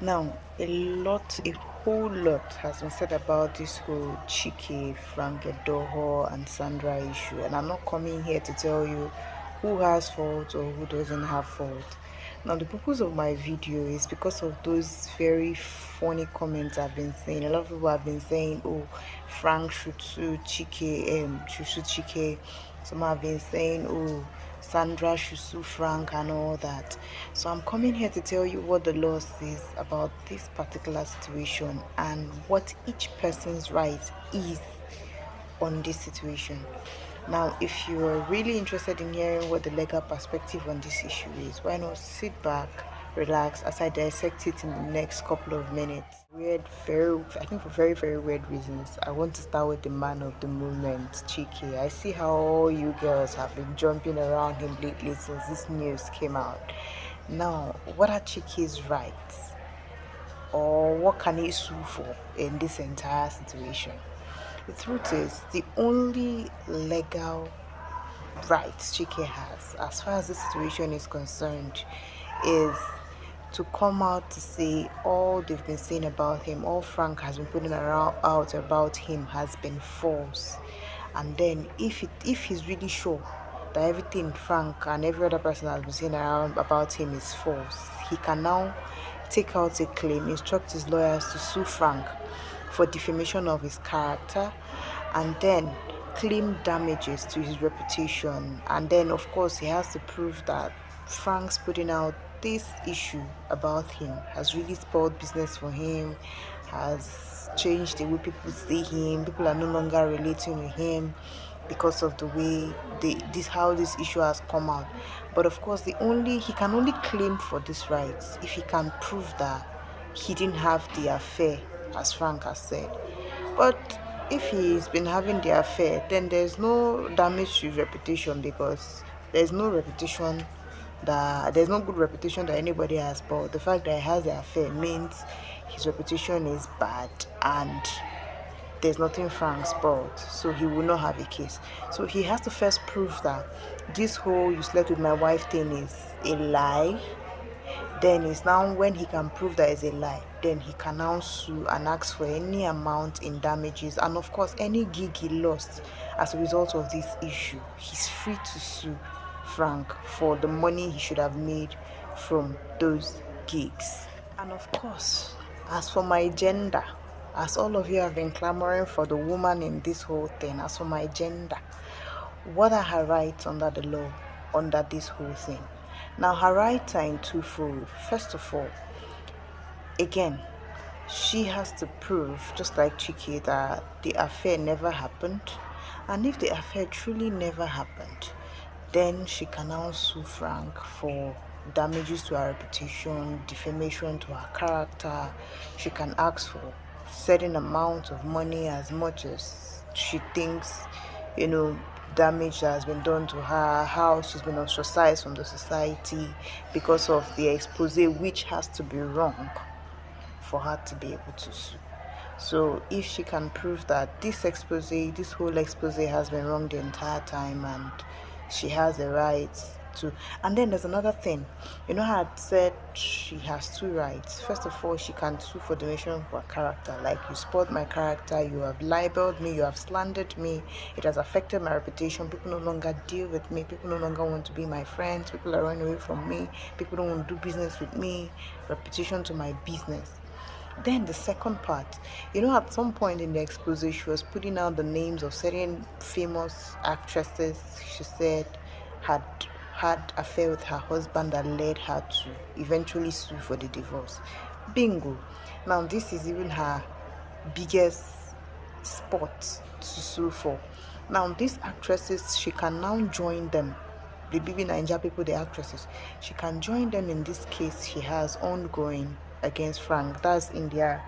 Now, a whole lot has been said about this whole Chike, Frank Edoho, and Sandra issue, and I'm not coming here to tell you who has fault or who doesn't have fault. Now, the purpose of my video is because of those very funny comments I've been saying. A lot of people have been saying, "Oh, Frank should sue Chike, should sue Chike." Some have been saying, "Oh, Sandra should sue Frank," and all that. So I'm coming here to tell you what the law says about this particular situation and what each person's right is on this situation. Now, if you are really interested in hearing what the legal perspective on this issue is, why not sit back, relax as I dissect it in the next couple of minutes. I think for very, very weird reasons. I want to start with the man of the moment, Chike. I see how all you girls have been jumping around him lately since this news came out. Now, what are Chike's rights? Or what can he sue for in this entire situation? The truth is, the only legal rights Chike has, as far as the situation is concerned, is to come out to say all they've been saying about him, all Frank has been putting out about him has been false. And then if he's really sure that everything Frank and every other person has been saying around about him is false, he can now take out a claim, instruct his lawyers to sue Frank for defamation of his character, and then claim damages to his reputation. And then, of course, he has to prove that Frank's putting out this issue about him has really spoiled business for him, has changed the way people see him. People are no longer relating with him because of the way how this issue has come out. But of course, he can only claim for these rights if he can prove that he didn't have the affair, as Frank has said. But if he's been having the affair, then there's no damage to his reputation, because there's no reputation there's no good reputation that anybody has. But the fact that he has the affair means his reputation is bad, and there's nothing Frank spoiled, so he will not have a case. So he has to first prove that this whole "you slept with my wife" thing is a lie. Then it's now when he can prove that it's a lie, then he can now sue and ask for any amount in damages, and of course any gig he lost as a result of this issue, he's free to sue Frank for the money he should have made from those gigs. And of course, as for my gender, as all of you have been clamoring for the woman in this whole thing, as for my gender, what are her rights under the law, under this whole thing? Now, her rights are in twofold. First of all, again, she has to prove, just like Chike, that the affair never happened. And if the affair truly never happened, then she can now sue Frank for damages to her reputation, defamation to her character. She can ask for certain amount of money, as much as she thinks, damage that has been done to her, how she's been ostracized from the society because of the expose, which has to be wrong for her to be able to sue. So if she can prove that this whole expose has been wrong the entire time, and she has the right to. And then there's another thing. I had said she has two rights. First of all, she can sue for defamation of her character. Like, you spoiled my character, you have libeled me, you have slandered me, it has affected my reputation, people no longer deal with me, people no longer want to be my friends, people are running away from me, people don't want to do business with me, reputation to my business. Then the second part, at some point in the expose, she was putting out the names of certain famous actresses she said had affair with her husband that led her to eventually sue for the divorce. Bingo. Now this is even her biggest spot to sue for. Now these actresses, she can now join them. The BB Ninja people, the actresses, she can join them in this case she has ongoing against Frank. That's in their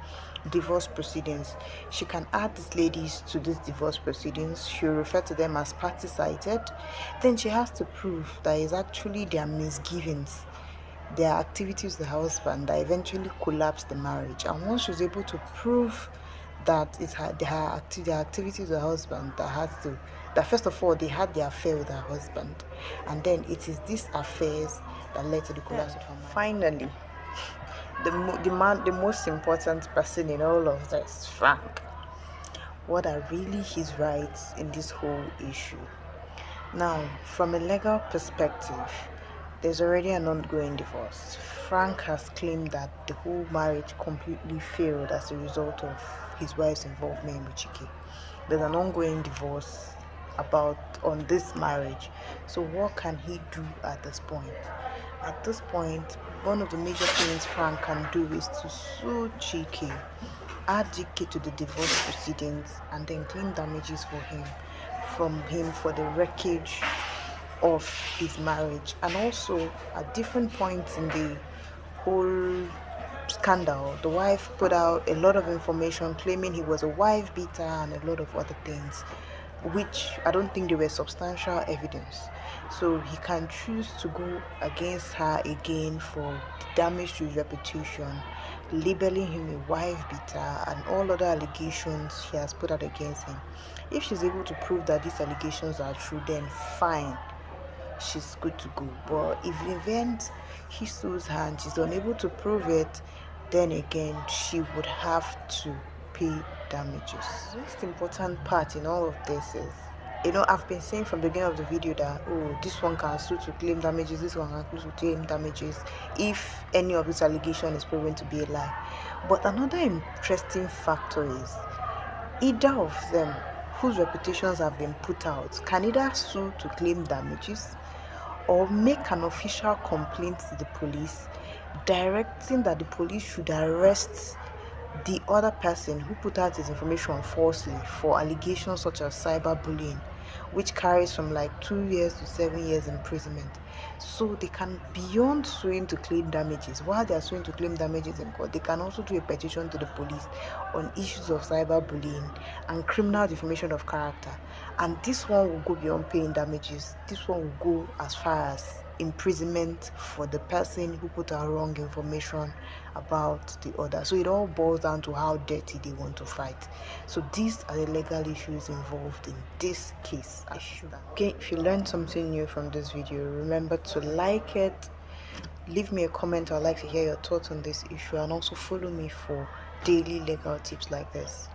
divorce proceedings. She can add these ladies to these divorce proceedings. She'll refer to them as party cited. Then she has to prove that it's actually their misgivings, their activities with the husband that eventually collapsed the marriage. And once she's able to prove that it's their activities with the husband that first of all they had the affair with her husband, and then it is these affairs that led to the collapse of her marriage. Finally, the most important person in all of this, Frank. What are really his rights in this whole issue? Now, from a legal perspective, there's already an ongoing divorce. Frank has claimed that the whole marriage completely failed as a result of his wife's involvement with Chike. There's an ongoing divorce about on this marriage. So what can he do at this point? At this point, one of the major things Frank can do is to sue Chike, add Chike to the divorce proceedings, and then claim damages from him for the wreckage of his marriage. And also, at different points in the whole scandal, the wife put out a lot of information claiming he was a wife beater and a lot of other things, which I don't think there were substantial evidence. So he can choose to go against her again for the damage to his reputation, labeling him a wife beater and all other allegations she has put out against him. If she's able to prove that these allegations are true, then fine, she's good to go. But if in the event he sues her and she's unable to prove it, then again she would have to pay damages. The most important part in all of this is, I've been saying from the beginning of the video that, oh, this one can sue to claim damages, this one can sue to claim damages if any of this allegation is proven to be a lie. But another interesting factor is either of them whose reputations have been put out can either sue to claim damages or make an official complaint to the police directing that the police should arrest the other person who put out his information falsely for allegations such as cyberbullying, which carries from like 2 years to 7 years imprisonment. So they can, beyond suing to claim damages, while they are suing to claim damages in court, they can also do a petition to the police on issues of cyberbullying and criminal defamation of character. And this one will go beyond paying damages. This one will go as far as imprisonment for the person who put out wrong information about the other. So it all boils down to how dirty they want to fight. So these are the legal issues involved in this case. Okay, if you learned something new from this video, remember to like it, leave me a comment. I'd like to hear your thoughts on this issue, and also follow me for daily legal tips like this.